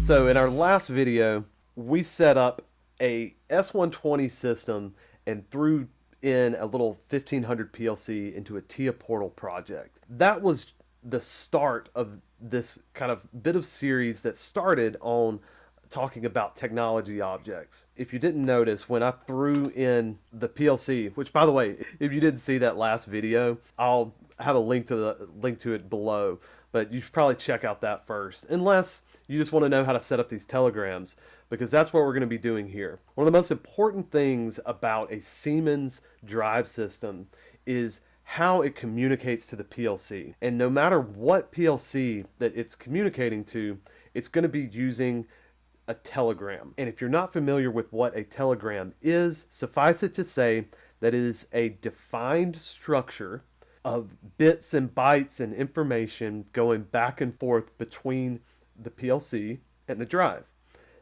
So in our last video, we set up a S120 system and threw in a little 1500 PLC into a TIA portal project. That was the start of this kind of bit of series that started on talking about technology objects. If you didn't notice, when I threw in the PLC, which by the way, if you didn't see that last video, I'll have a link to it below, but you should probably check out that first, unless you just want to know how to set up these telegrams, because that's what we're going to be doing here. One of the most important things about a Siemens drive system is how it communicates to the PLC. And no matter what PLC that it's communicating to, it's going to be using a telegram. And if you're not familiar with what a telegram is, suffice it to say that it is a defined structure of bits and bytes and information going back and forth between the PLC and the drive.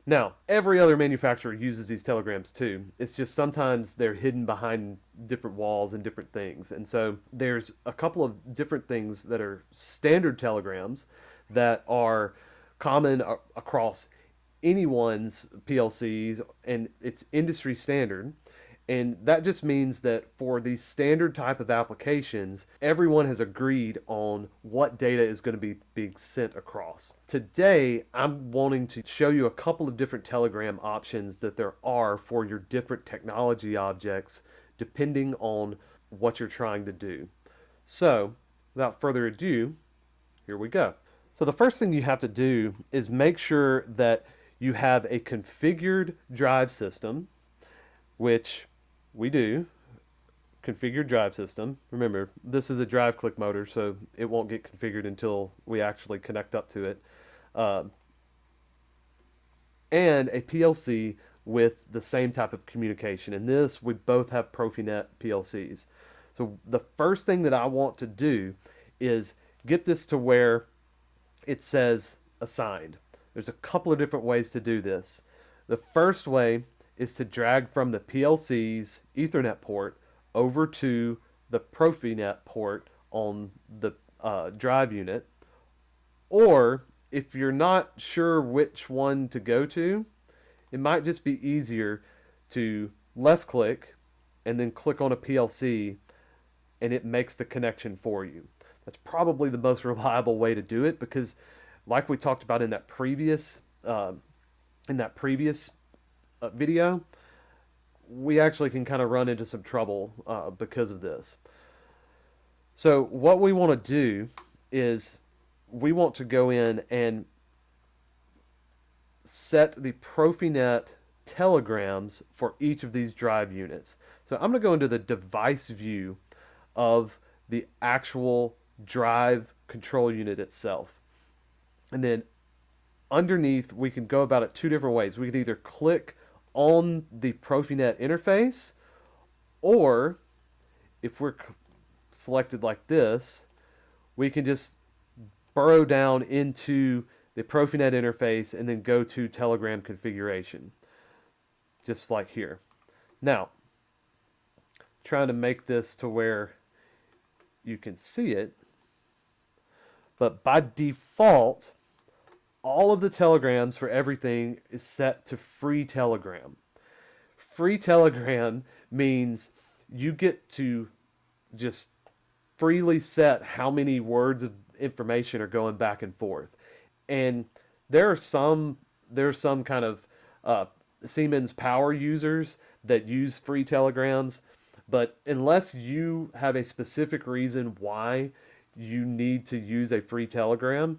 Now, every other manufacturer uses these telegrams too. It's just sometimes they're hidden behind different walls and different things. And so there's a couple of different things that are standard telegrams that are common across anyone's PLCs, and it's industry standard. And that just means that for these standard type of applications, everyone has agreed on what data is going to be being sent across. Today, I'm wanting to show you a couple of different telegram options that there are for your different technology objects, depending on what you're trying to do. So, without further ado, here we go. So the first thing you have to do is make sure that you have a configured drive system, which we do. Configured drive system. Remember, this is a drive click motor, so it won't get configured until we actually connect up to it. And a PLC with the same type of communication. In this, we both have Profinet PLCs. So the first thing that I want to do is get this to where it says assigned. There's a couple of different ways to do this. The first way is to drag from the PLC's Ethernet port over to the Profinet port on the drive unit. Or if you're not sure which one to go to, it might just be easier to left click and then click on a PLC, and it makes the connection for you. That's probably the most reliable way to do it, because like we talked about in that previous video, we actually can kind of run into some trouble because of this. So what we want to do is we want to go in and set the Profinet telegrams for each of these drive units. So I'm going to go into the device view of the actual drive control unit itself. And then underneath, we can go about it two different ways. We can either click on the Profinet interface, or if we're selected like this, we can just burrow down into the Profinet interface and then go to telegram configuration, just like here. Now, trying to make this to where you can see it, but by default, all of the telegrams for everything is set to free telegram. Free telegram means you get to just freely set how many words of information are going back and forth. And there are some kind of Siemens power users that use free telegrams, but unless you have a specific reason why you need to use a free telegram,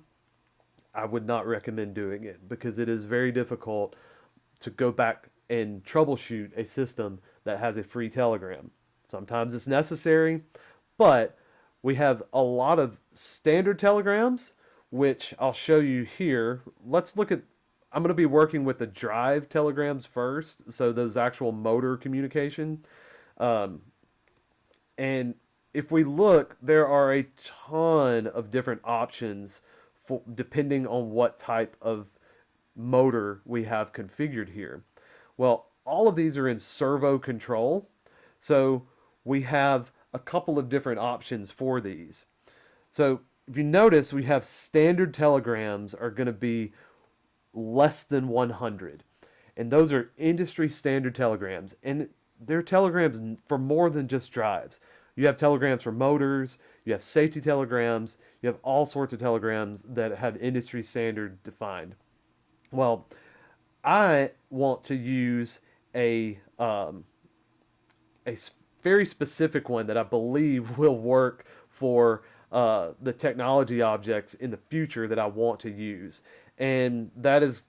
I would not recommend doing it, because it is very difficult to go back and troubleshoot a system that has a free telegram. Sometimes it's necessary, but we have a lot of standard telegrams, which I'll show you here. Let's look at, I'm going to be working with the drive telegrams first, so those actual motor communication. And if we look, there are a ton of different options depending on what type of motor we have configured here. Well, all of these are in servo control, so we have a couple of different options for these. So if you notice, we have standard telegrams are going to be less than 100. And those are industry standard telegrams. And they're telegrams for more than just drives. You have telegrams for motors, you have safety telegrams, you have all sorts of telegrams that have industry standard defined. Well, I want to use a very specific one that I believe will work for the technology objects in the future that I want to use. And that is,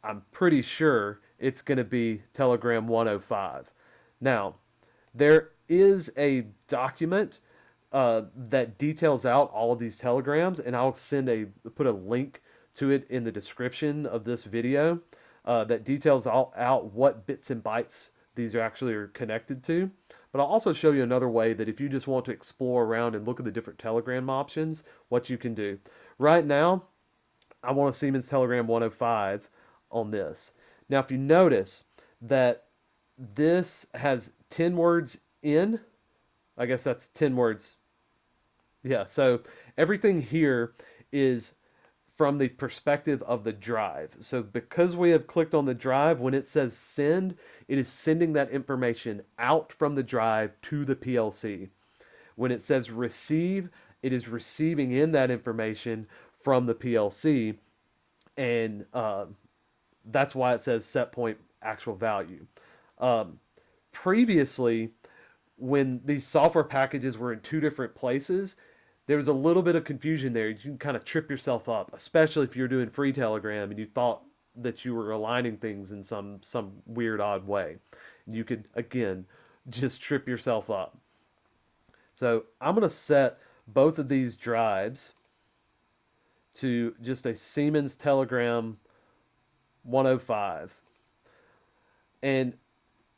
I'm pretty sure it's going to be Telegram 105. Now, there is a document that details out all of these telegrams, and I'll put a link to it in the description of this video that details all out what bits and bytes these are connected to. But I'll also show you another way that if you just want to explore around and look at the different telegram options, what you can do. Right now, I want a Siemens Telegram 105 on this. Now, if you notice that this has 10 words in, I guess that's 10 words. Yeah, so everything here is from the perspective of the drive. So because we have clicked on the drive, when it says send, it is sending that information out from the drive to the PLC. When it says receive, it is receiving in that information from the PLC, and that's why it says set point actual value. Previously, when these software packages were in two different places, there was a little bit of confusion there. You can kind of trip yourself up, especially if you're doing free Telegram and you thought that you were aligning things in some weird, odd way. You could, again, just trip yourself up. So I'm going to set both of these drives to just a Siemens Telegram 105. And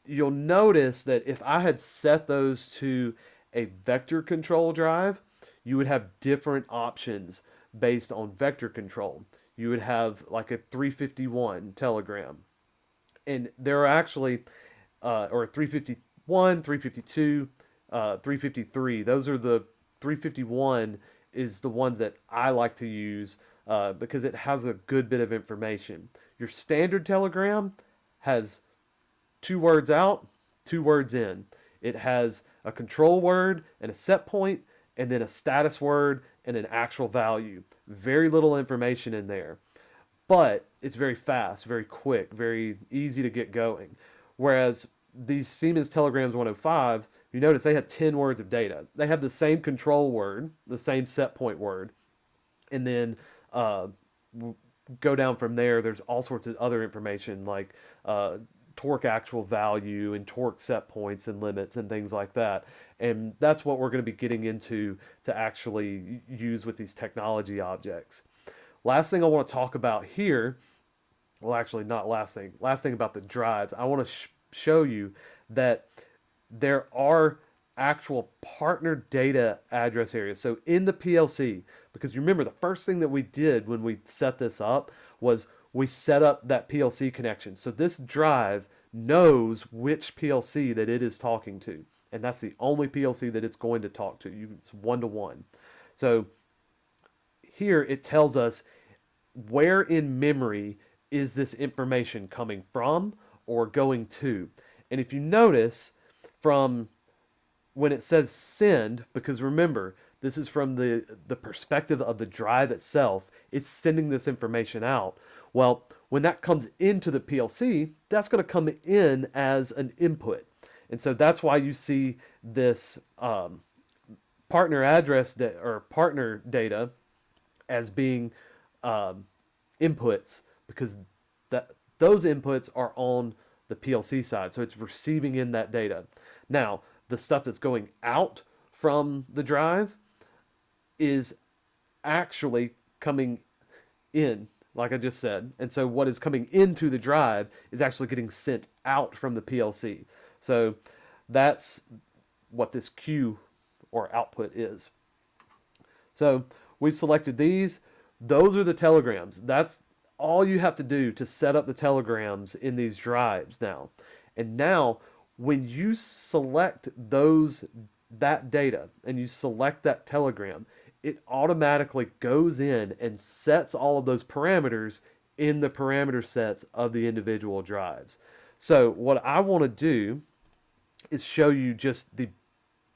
you'll notice that if I had set those to a vector control drive, you would have different options based on vector control. You would have like a 351 telegram. And there are actually, or 351, 352, 353. Those are the 351 is the ones that I like to use because it has a good bit of information. Your standard telegram has 2 words out, 2 words in. It has a control word and a set point, and then a status word and an actual value. Very little information in there. But it's very fast, very quick, very easy to get going. Whereas these Siemens Telegrams 105, you notice they have 10 words of data. They have the same control word, the same set point word, and then go down from there. There's all sorts of other information like torque actual value and torque set points and limits and things like that. And that's what we're going to be getting into to actually use with these technology objects. Last thing I want to talk about here, well, actually not last thing about the drives, I want to show you that there are actual partner data address areas. So in the PLC, because you remember the first thing that we did when we set this up was we set up that PLC connection. So this drive knows which PLC that it is talking to. And that's the only PLC that it's going to talk to. It's one-to-one. So here it tells us where in memory is this information coming from or going to. And if you notice from when it says send, because remember, this is from the perspective of the drive itself, it's sending this information out. Well, when that comes into the PLC, that's going to come in as an input. And so that's why you see this partner address or partner data as being inputs, because those inputs are on the PLC side. So it's receiving in that data. Now, the stuff that's going out from the drive is actually coming in, like I just said. And so what is coming into the drive is actually getting sent out from the PLC. So that's what this Q or output is. So we've selected these. Those are the telegrams. That's all you have to do to set up the telegrams in these drives now. And now when you select that data and you select that telegram, it automatically goes in and sets all of those parameters in the parameter sets of the individual drives. So what I want to do is show you just the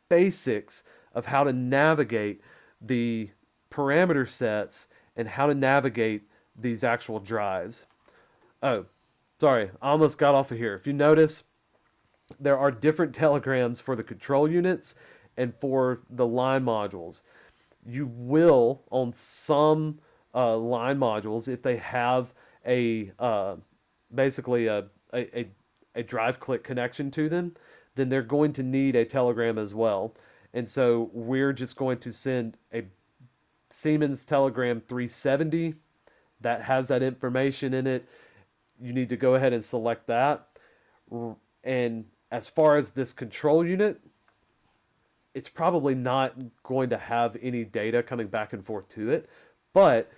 basics of how to navigate the parameter sets and how to navigate these actual drives. Oh, sorry, I almost got off of here. If you notice, there are different telegrams for the control units and for the line modules. You will, on some line modules, if they have a basically a drive click connection to them, then they're going to need a telegram as well. And so we're just going to send a Siemens Telegram 370 that has that information in it. You need to go ahead and select that. And as far as this control unit, it's probably not going to have any data coming back and forth to it, but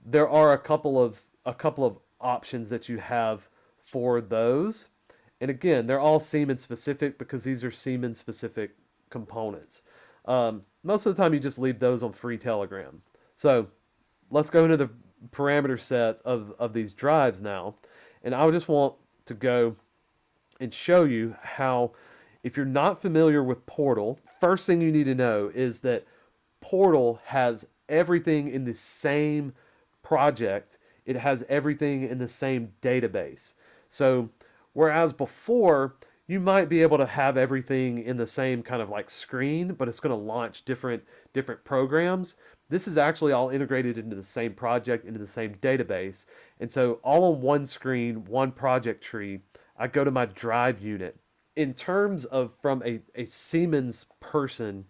there are a couple of options that you have for those. And again, they're all Siemens specific because these are Siemens specific components. Most of the time, you just leave those on free Telegram. So let's go into the parameter set of these drives now. And I just want to go and show you how, if you're not familiar with Portal, first thing you need to know is that Portal has everything in the same project. It has everything in the same database. So whereas before you might be able to have everything in the same kind of like screen, but it's going to launch different programs. This is actually all integrated into the same project, into the same database. And so all on one screen, one project tree, I go to my drive unit. In terms of from a Siemens person,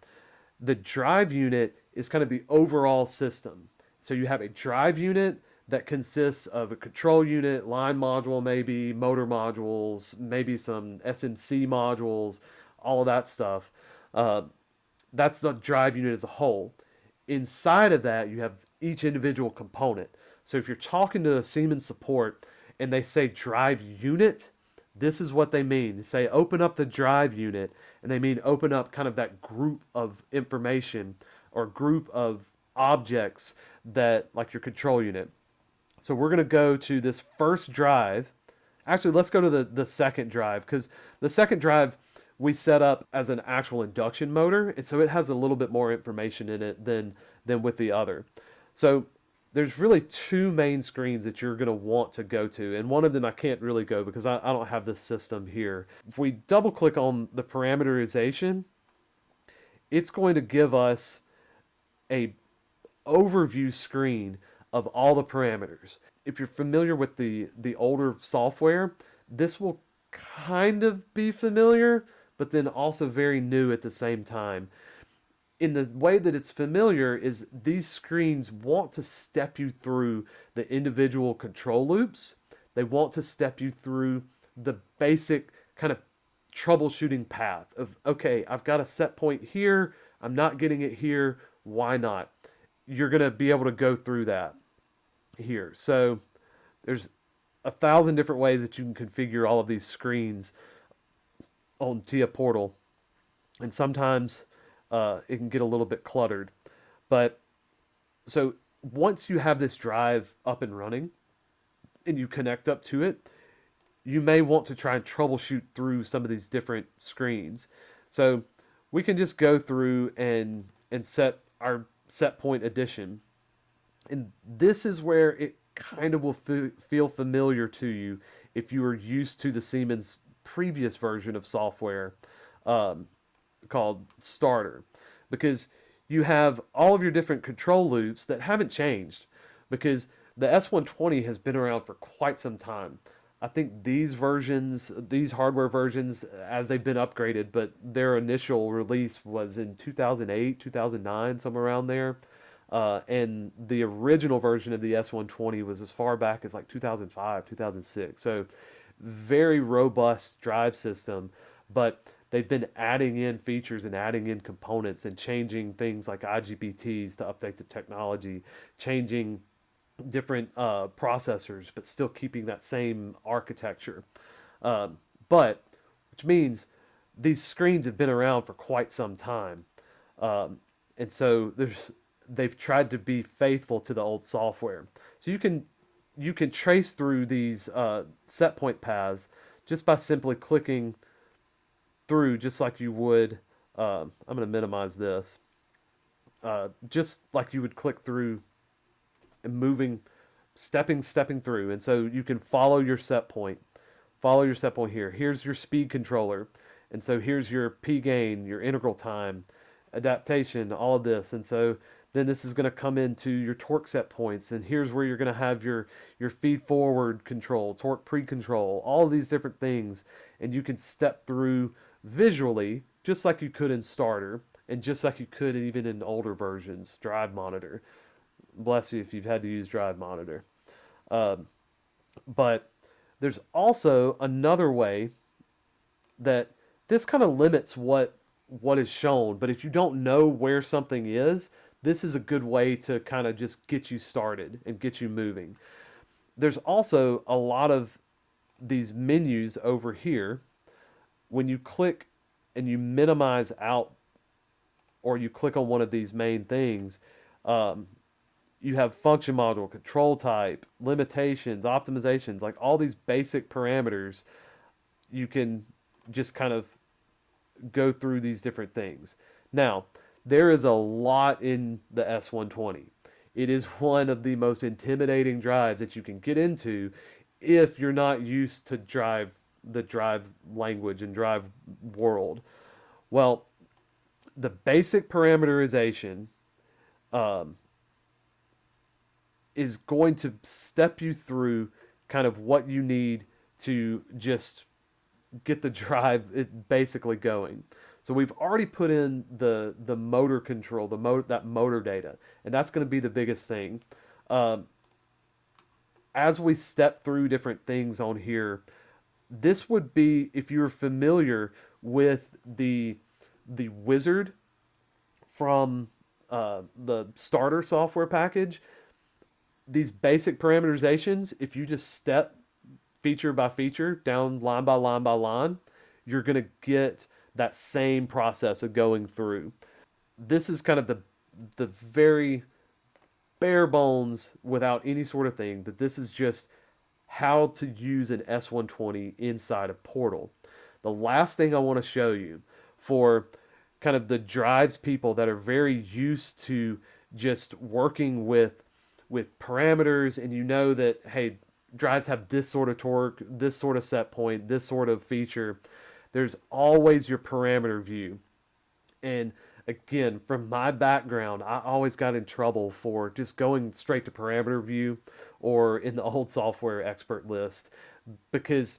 the drive unit is kind of the overall system. So you have a drive unit that consists of a control unit, line module, maybe motor modules, maybe some SNC modules, all of that stuff. That's the drive unit as a whole. Inside of that, you have each individual component. So if you're talking to a Siemens support and they say drive unit, this is what they mean. They say open up the drive unit, and they mean open up kind of that group of information or group of objects that, like your control unit. So we're going to go to this first drive. Actually, let's go to the second drive, because the second drive we set up as an actual induction motor, and so it has a little bit more information in it than with the other. So there's really two main screens that you're going to want to go to, and one of them I can't really go because I don't have this system here. If we double click on the parameterization, it's going to give us a overview screen of all the parameters. If you're familiar with the older software, this will kind of be familiar, but then also very new at the same time. In the way that it's familiar is these screens want to step you through the individual control loops. They want to step you through the basic kind of troubleshooting path of, okay, I've got a set point here, I'm not getting it here, why not? You're going to be able to go through that here. So there's 1,000 different ways that you can configure all of these screens on TIA Portal, and sometimes it can get a little bit cluttered. But so once you have this drive up and running and you connect up to it, you may want to try and troubleshoot through some of these different screens. So we can just go through and set our set point addition. And this is where it kind of will feel familiar to you if you are used to the Siemens previous version of software called Starter, because you have all of your different control loops that haven't changed, because the S120 has been around for quite some time. I think these versions, these hardware versions, as they've been upgraded, but their initial release was in 2008, 2009, somewhere around there. And the original version of the S120 was as far back as like 2005, 2006. So very robust drive system, but they've been adding in features and adding in components and changing things like IGBTs to update the technology, changing different processors, but still keeping that same architecture. But which means these screens have been around for quite some time, and so they've tried to be faithful to the old software. So you can you can trace through these set point paths just by simply clicking through, just like you would. I'm going to minimize this. Just like you would click through and moving, stepping through. And so you can follow your set point. Follow your set point here. Here's your speed controller. And so here's your P gain, your integral time, adaptation, all of this. And so then this is going to come into your torque set points. And here's where you're going to have your feed forward control, torque pre-control, all of these different things. And you can step through visually, just like you could in starter, and just like you could even in older versions, drive monitor. Bless you if you've had to use drive monitor. Um, but there's also another way that this kind of limits what is shown. But if you don't know where something is, this is a good way to kind of just get you started and get you moving. There's also a lot of these menus over here. When you click and you minimize out, or you click on one of these main things, um, you have function module, control type, limitations, optimizations, like all these basic parameters. You can just kind of go through these different things. Now, there is a lot in the S120. It is one of the most intimidating drives that you can get into if you're not used to the drive language and drive world. Well, the basic parameterization um, is going to step you through kind of what you need to just get the drive it basically going. So we've already put in the motor control, that motor data, and that's going to be the biggest thing. Um, as we step through different things on here, this would be, if you're familiar with the wizard from the starter software package, these basic parameterizations, if you just step feature by feature down line by line by line, you're going to get that same process of going through. This is kind of the very bare bones without any sort of thing, but this is just how to use an S120 inside of Portal. The last thing I want to show you for kind of the drives people that are very used to just working with parameters, and you know that, hey, drives have this sort of torque, this sort of set point, this sort of feature. There's always your parameter view. And again, from my background, I always got in trouble for just going straight to parameter view or in the old software expert list, because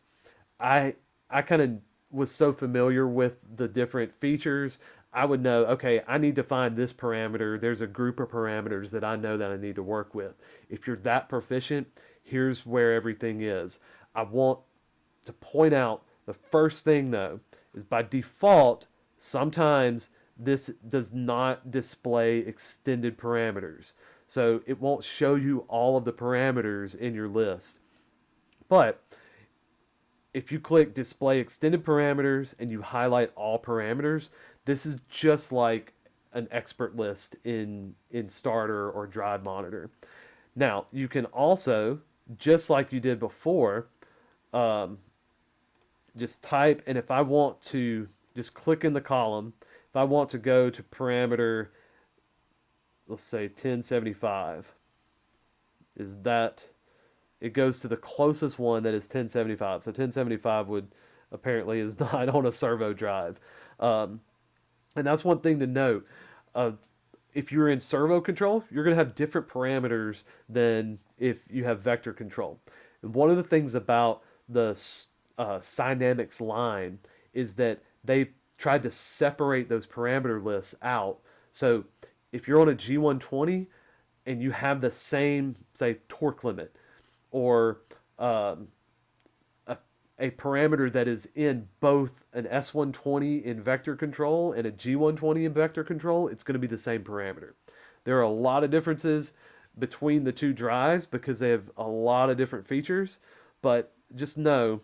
I I kind of was so familiar with the different features. I would know, okay, I need to find this parameter. There's a group of parameters that I know that I need to work with. If you're that proficient, here's where everything is. I want to point out the first thing, though, is by default, sometimes this does not display extended parameters. So it won't show you all of the parameters in your list. But if you click display extended parameters and you highlight all parameters, this is just like an expert list in starter or drive monitor. Now, you can also, just like you did before, um, just type, and if I want to just click in the column, if I want to go to parameter, let's say 1075, is that it goes to the closest one that is 1075. So 1075 would apparently is not on a servo drive. Um, and that's one thing to note. Uh, if you're in servo control, you're going to have different parameters than if you have vector control. And one of the things about the Dynamics line is that they tried to separate those parameter lists out. So if you're on a G120 and you have the same, say, torque limit, or um, a parameter that is in both an S120 in vector control and a G120 in vector control, it's going to be the same parameter. There are a lot of differences between the two drives because they have a lot of different features, but just know,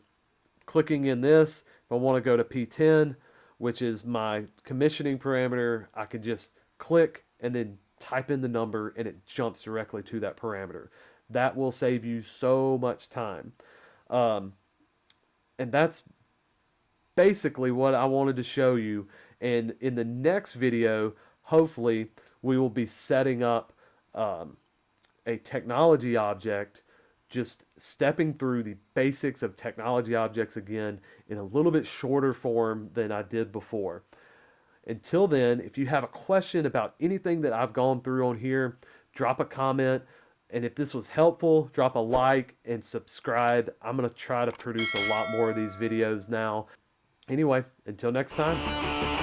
clicking in this, if I want to go to P10, which is my commissioning parameter, I can just click and then type in the number and it jumps directly to that parameter. That will save you so much time. Um, and that's basically what I wanted to show you. And in the next video, hopefully, we will be setting up um, a technology object, just stepping through the basics of technology objects again in a little bit shorter form than I did before. Until then, if you have a question about anything that I've gone through on here, drop a comment. And if this was helpful, drop a like and subscribe. I'm going to try to produce a lot more of these videos now. Anyway, until next time.